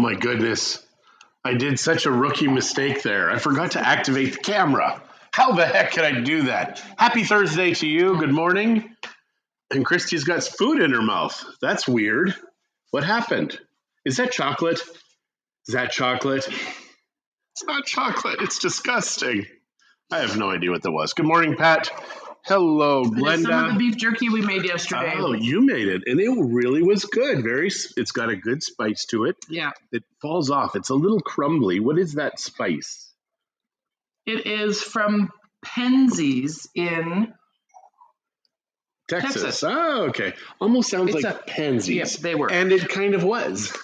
my goodness. I did such a rookie mistake there. I forgot to activate the camera. How the heck could I do that? Happy Thursday to you. Good morning. And Christie's got food in her mouth. That's weird. What happened? Is that chocolate? Is that chocolate? It's not chocolate. It's disgusting. I have no idea what that was. Good morning, Pat. Hello, Glenda. It's some of the beef jerky we made yesterday. Oh, you made it. And it really was good. It's got a good spice to it. Yeah. It falls off. It's a little crumbly. What is that spice? It is from Penzeys in Texas. Oh, okay. Almost sounds like Penzeys. Yes, they were. And it kind of was.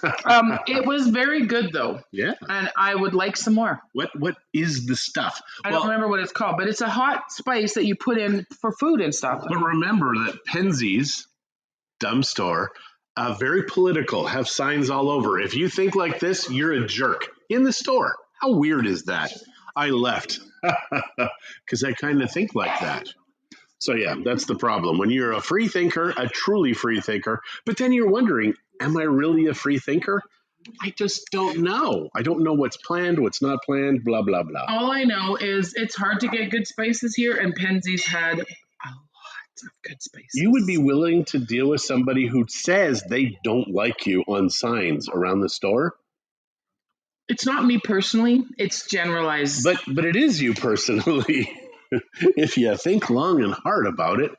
It was very good, though. Yeah. And I would like some more. What is the stuff? I don't remember what it's called, but it's a hot spice that you put in for food and stuff. But remember that Penzeys, dumb store, very political, have signs all over. If you think like this, you're a jerk in the store. How weird is that? I left because I kind of think like that. So yeah, that's the problem. When you're a free thinker, a truly free thinker, but then you're wondering, am I really a free thinker? I just don't know. I don't know what's planned, what's not planned, blah, blah, blah. All I know is it's hard to get good spices here, and Penzeys had a lot of good spices. You would be willing to deal with somebody who says they don't like you on signs around the store? It's not me personally. It's generalized. But it is you personally. If you think long and hard about it,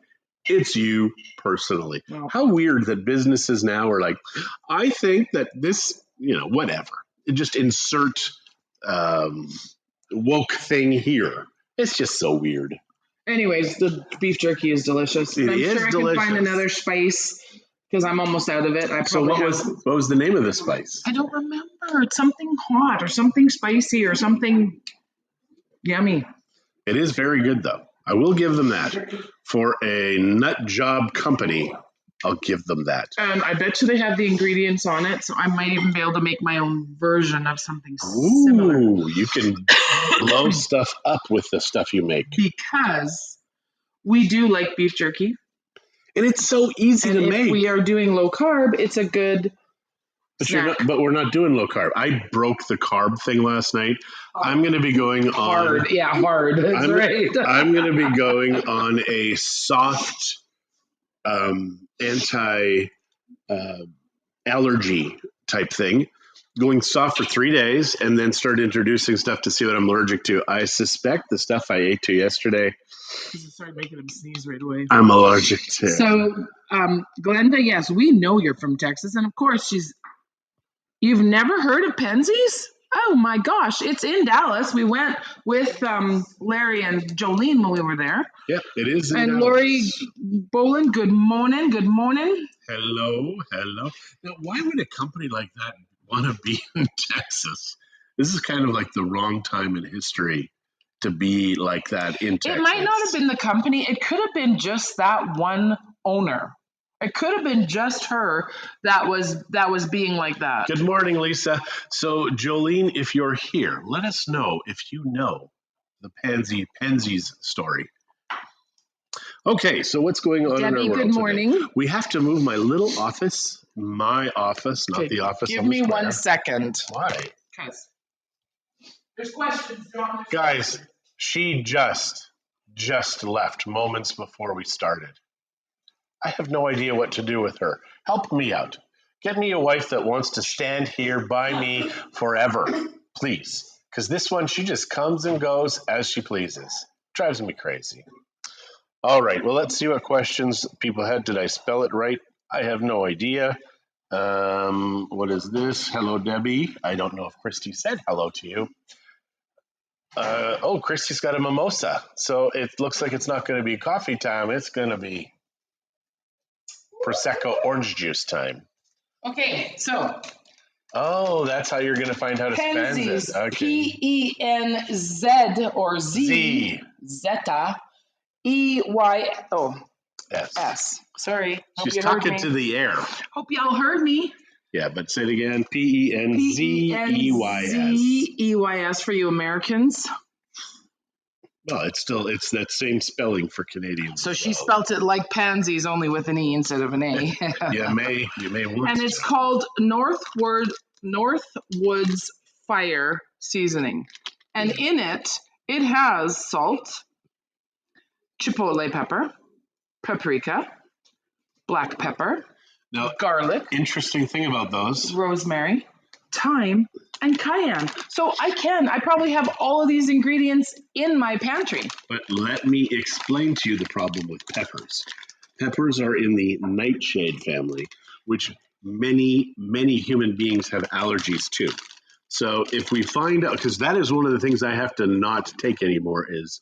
it's you personally. Wow. How weird that businesses now are like, I think that this, whatever. Just insert woke thing here. It's just so weird. Anyways, the beef jerky is delicious. I'm sure I can find another spice because I'm almost out of it. What was the name of the spice? I don't remember. It's something hot or something spicy or something yummy. It is very good, though. I will give them that. For a nut job company, I'll give them that. And I bet you they have the ingredients on it, so I might even be able to make my own version of something similar. Ooh, you can blow stuff up with the stuff you make. Because we do like beef jerky. And it's so easy to make. If we are doing low carb, it's a good snack. But we're not doing low carb. I broke the carb thing last night. I'm going to be going on... Hard. Yeah, hard. That's right. I'm going to be going on a soft anti-allergy type thing. Going soft for 3 days and then start introducing stuff to see what I'm allergic to. I suspect the stuff I ate to yesterday... You started making him sneeze right away. I'm allergic to. So, Glenda, yes, we know you're from Texas. And of course, you've never heard of Penzeys? Oh my gosh, it's in Dallas. We went with Larry and Jolene when we were there. Yep, it is in and Dallas. Lori Boland, good morning. Hello. Now, why would a company like that want to be in Texas? This is kind of like the wrong time in history to be like that in Texas. It might not have been the company. It could have been just that one owner. It could have been just her that was being like that. Good morning, Lisa. So, Jolene, if you're here, let us know if you know the Penzeys story. Okay, so what's going on Debbie, in our world good morning. today? We have to move my little office, not the office Give on the me square. 1 second. Why? Because there's questions, John. Guys, she just left moments before we started. I have no idea what to do with her. Help me out. Get me a wife that wants to stand here by me forever, please. Because this one, she just comes and goes as she pleases. Drives me crazy. All right, well, let's see what questions people had. Did I spell it right? I have no idea. What is this? Hello, Debbie. I don't know if Christie said hello to you. Christie's got a mimosa. So it looks like it's not going to be coffee time. It's going to be Prosecco orange juice time. Okay, so. Oh, that's how you're going to find how to spell it. Okay. Penz or Z. Zeta. EYS. Sorry. She's talking to the air. Hope y'all heard me. Yeah, but say it again. Penzeys. EYS for you Americans. Well, it's that same spelling for Canadians. So she spelt it like pansies, only with an E instead of an A. you may want and it's called Northward North Woods Fire seasoning. And in it has salt, chipotle pepper, paprika, black pepper, Now, garlic, interesting thing about those. rosemary, thyme, and cayenne. So I probably have all of these ingredients in my pantry. But let me explain to you the problem with peppers. Peppers are in the nightshade family, which many, many human beings have allergies to. So if we find out, because that is one of the things I have to not take anymore is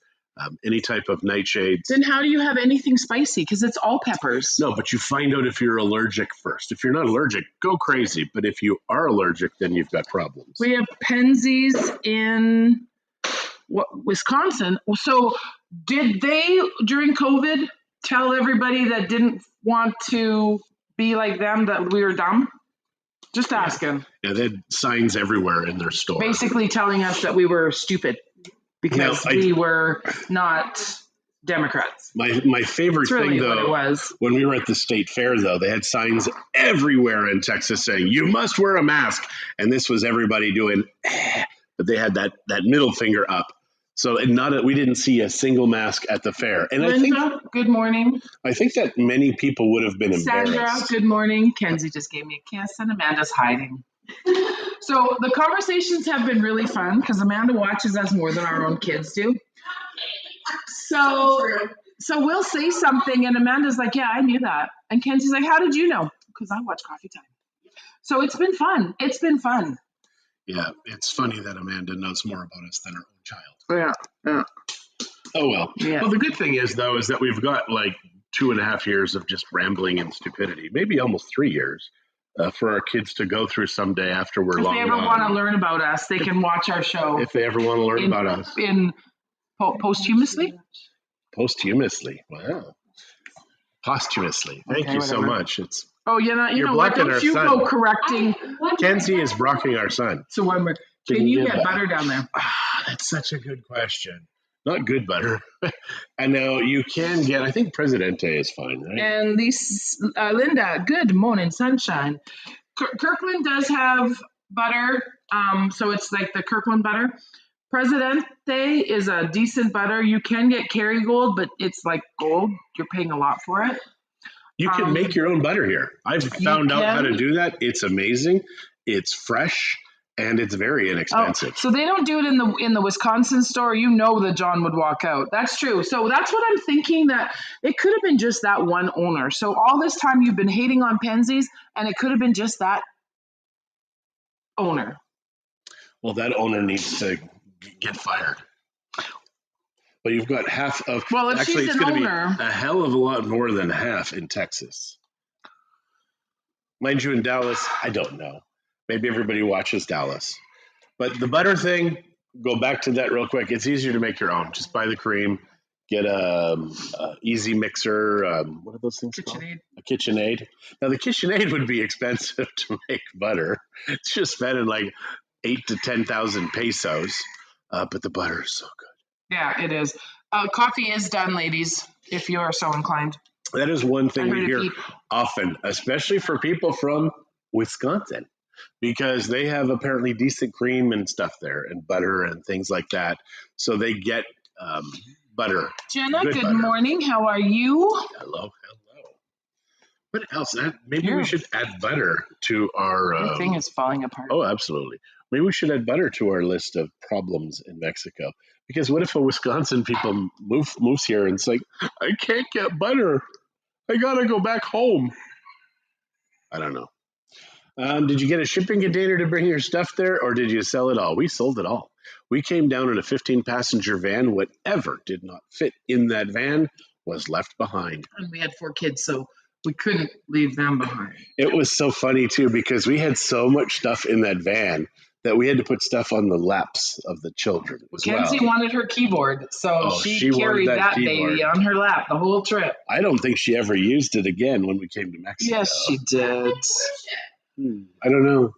any type of nightshades. Then how do you have anything spicy? Because it's all peppers. No, but you find out if you're allergic first. If you're not allergic, go crazy. But if you are allergic, then you've got problems. We have Penzeys in Wisconsin. So did they, during COVID, tell everybody that didn't want to be like them that we were dumb? Just asking. Yeah, they had signs everywhere in their store. Basically telling us that we were stupid because we were not Democrats. My favorite thing, though, when we were at the state fair, though, they had signs everywhere in Texas saying, you must wear a mask. And this was everybody doing, but they had that middle finger up. So we didn't see a single mask at the fair. And Linda, good morning. I think that many people would have been embarrassed. Sandra, good morning. Kenzie just gave me a kiss and Amanda's hiding. So the conversations have been really fun because Amanda watches us more than our own kids do. So we'll say something and Amanda's like, yeah, I knew that. And Kenzie's like, how did you know? Because I watch Coffee Time. So it's been fun. It's been fun. Yeah, it's funny that Amanda knows more about us than her own child. Yeah. Oh, well. Yeah. Well, the good thing is, though, is that we've got like 2.5 years of just rambling and stupidity, maybe almost 3 years, for our kids to go through someday after we're long gone. If they ever want to learn about us, they can watch our show. If they ever want to learn about us. Posthumously? Posthumously. Wow. Posthumously. Thank you so much. It's you know what? Don't you go correcting. Kenzie is blocking our son. So one more. Can you get butter down there? That's such a good question. Not good butter. And now you can get, I think Presidente is fine, right? And Linda, good morning, sunshine. Kirkland does have butter. So it's like the Kirkland butter. Presidente is a decent butter. You can get Kerrygold, but it's like gold. You're paying a lot for it. You can make your own butter here. I've found out how to do that. It's amazing. It's fresh. And it's very inexpensive. So they don't do it in the Wisconsin store. You know that John would walk out. That's true. So that's what I'm thinking, that it could have been just that one owner. So all this time you've been hating on Penzeys, and it could have been just that owner. Well, that owner needs to get fired. But you've got half of. Well, if actually, she's it's an going to owner, be a hell of a lot more than half in Texas. Mind you, in Dallas, I don't know. Maybe everybody watches Dallas. But the butter thing, go back to that real quick. It's easier to make your own. Just buy the cream, get a easy mixer. What are those things called? A KitchenAid. Now, the KitchenAid would be expensive to make butter. It's just spending like 8,000 to 10,000 pesos. But the butter is so good. Yeah, it is. Coffee is done, ladies, if you are so inclined. That is one thing we hear often, especially for people from Wisconsin. Because they have apparently decent cream and stuff there and butter and things like that. So they get butter. Jenna, good morning. How are you? Hello. What else? Maybe we should add butter to our... Your thing is falling apart. Oh, absolutely. Maybe we should add butter to our list of problems in Mexico. Because what if a Wisconsin people moves here and it's like, I can't get butter. I got to go back home. I don't know. Did you get a shipping container to bring your stuff there, or did you sell it all? We sold it all. We came down in a 15-passenger van. Whatever did not fit in that van was left behind. And we had 4 kids, so we couldn't leave them behind. It was so funny, too, because we had so much stuff in that van that we had to put stuff on the laps of the children as Kenzie wanted her keyboard, so she carried that baby on her lap the whole trip. I don't think she ever used it again when we came to Mexico. Yes, she did. I don't know.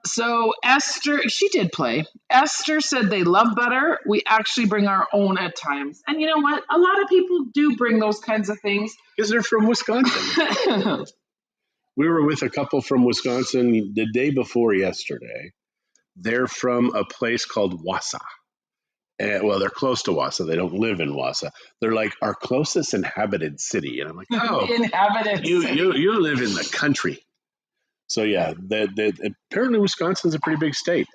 So Esther, she did play. Esther said they love butter. We actually bring our own at times. And you know what? A lot of people do bring those kinds of things. Because they're from Wisconsin. We were with a couple from Wisconsin the day before yesterday. They're from a place called Wausau. Well, they're close to Wausau. They don't live in Wausau. They're like our closest inhabited city. And I'm like, oh, Inhabited city. you live in the country. So yeah, apparently Wisconsin's a pretty big state.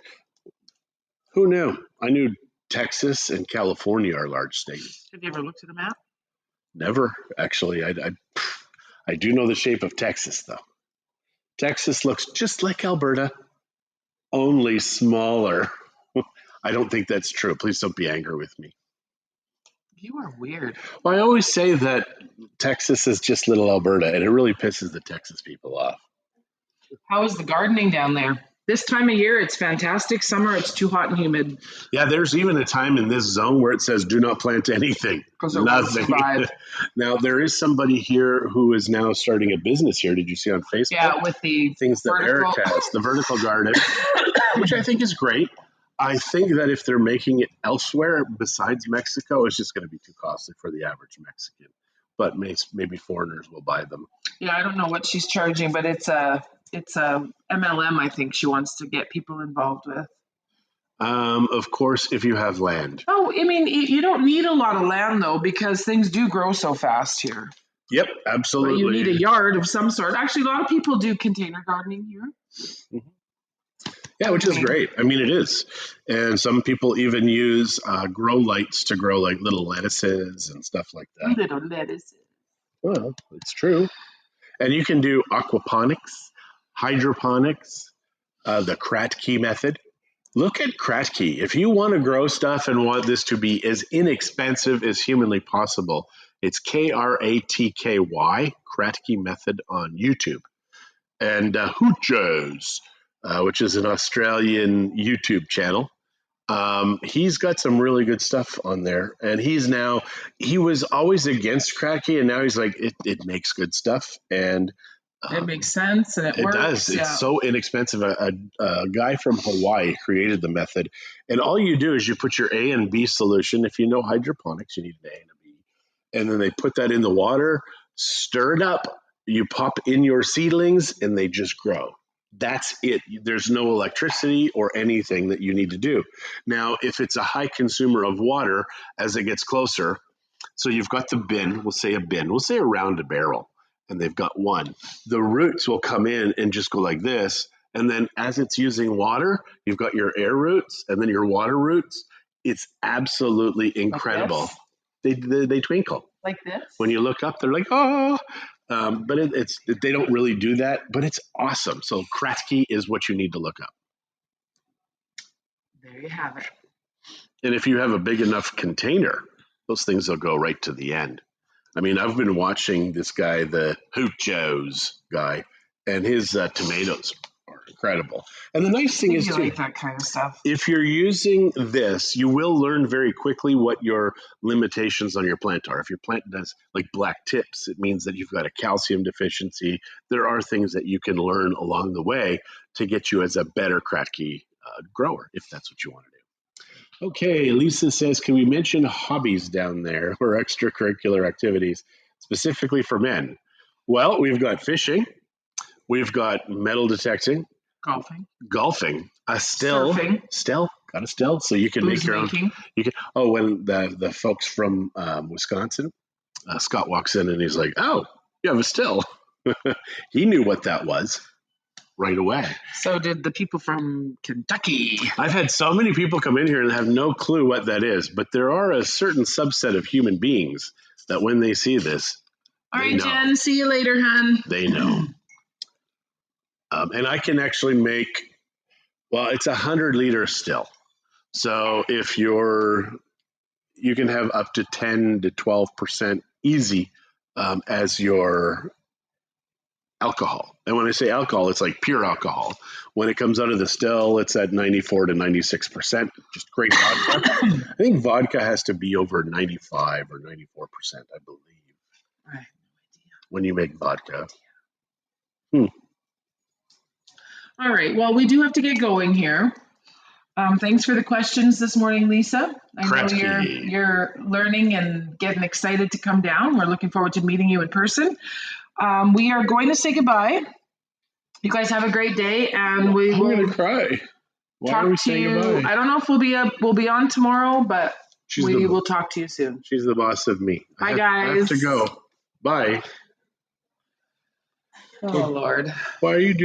Who knew? I knew Texas and California are large states. Have you ever looked at a map? Never, actually. I do know the shape of Texas, though. Texas looks just like Alberta, only smaller. I don't think that's true. Please don't be angry with me. You are weird. Well, I always say that Texas is just little Alberta, and it really pisses the Texas people off. How is the gardening down there? This time of year, it's fantastic. Summer, it's too hot and humid. Yeah, there's even a time in this zone where it says do not plant anything. Nothing. Now, there is somebody here who is now starting a business here. Did you see on Facebook? Yeah, with the things that Eric has, the vertical garden, which I think is great. I think that if they're making it elsewhere besides Mexico, it's just going to be too costly for the average Mexican. But maybe foreigners will buy them. Yeah, I don't know what she's charging, but it's a MLM, I think she wants to get people involved with. Of course, if you have land. Oh, I mean, you don't need a lot of land, though, because things do grow so fast here. Yep, absolutely. But you need a yard of some sort. Actually, a lot of people do container gardening here. Mm-hmm. Yeah, which is great. I mean, it is. And some people even use grow lights to grow like little lettuces and stuff like that. Little lettuces. Well, it's true. And you can do aquaponics, hydroponics, the Kratky method. Look at Kratky. If you want to grow stuff and want this to be as inexpensive as humanly possible, it's Kratky, Kratky method on YouTube. And Hoochos, which is an Australian YouTube channel. He's got some really good stuff on there. And he was always against Kratky, and now he's like, it makes good stuff. And it makes sense, and it works. It does. Yeah. It's so inexpensive. A guy from Hawaii created the method. And all you do is you put your A and B solution. If you know hydroponics, you need an A and a B. And then they put that in the water, stir it up. You pop in your seedlings, and they just grow. That's it. There's no electricity or anything that you need to do. Now, if it's a high consumer of water, as it gets closer, so you've got the bin, we'll say around a barrel, and they've got one. The roots will come in and just go like this. And then as it's using water, you've got your air roots and then your water roots. It's absolutely incredible. Like they twinkle. Like this? When you look up, they're like, oh. But they don't really do that, but it's awesome. So Kratky is what you need to look up. There you have it. And if you have a big enough container, those things will go right to the end. I mean, I've been watching this guy, the Hoochos guy, and his tomatoes are incredible. And the nice thing is, too, like that kind of stuff. If you're using this, you will learn very quickly what your limitations on your plant are. If your plant does like black tips, it means that you've got a calcium deficiency. There are things that you can learn along the way to get you as a better Kratky grower, if that's what you want to do. Okay, Lisa says, can we mention hobbies down there or extracurricular activities specifically for men? Well, we've got fishing. We've got metal detecting. Golfing. A still. Surfing. Still. Got a still. So you can make your own. You can. Oh, when the folks from Wisconsin, Scott walks in and he's like, oh, you have a still. He knew what that was right away. So did the people from Kentucky. I've had so many people come in here and have no clue what that is, but there are a certain subset of human beings that when they see this, all right, Jen, see you later, hon. They know. And I can actually make, well, it's 100-liter still. So if you can have up to 10 to 12% easy as your alcohol. And when I say alcohol, it's like pure alcohol. When it comes out of the still, it's at 94 to 96%, just great vodka. I think vodka has to be over 95 or 94%, I believe. I have no idea. When you make vodka. All right. Well, we do have to get going here. Thanks for the questions this morning, Lisa. I know you're learning and getting excited to come down. We're looking forward to meeting you in person. We are going to say goodbye. You guys have a great day, and we I'm will going to cry. Why are we talk to saying you. goodbye? I don't know if we'll be on tomorrow, but She's we will talk to you soon. She's the boss of me. Bye, I have to guys. go. Bye. Oh, Lord. Why are you doing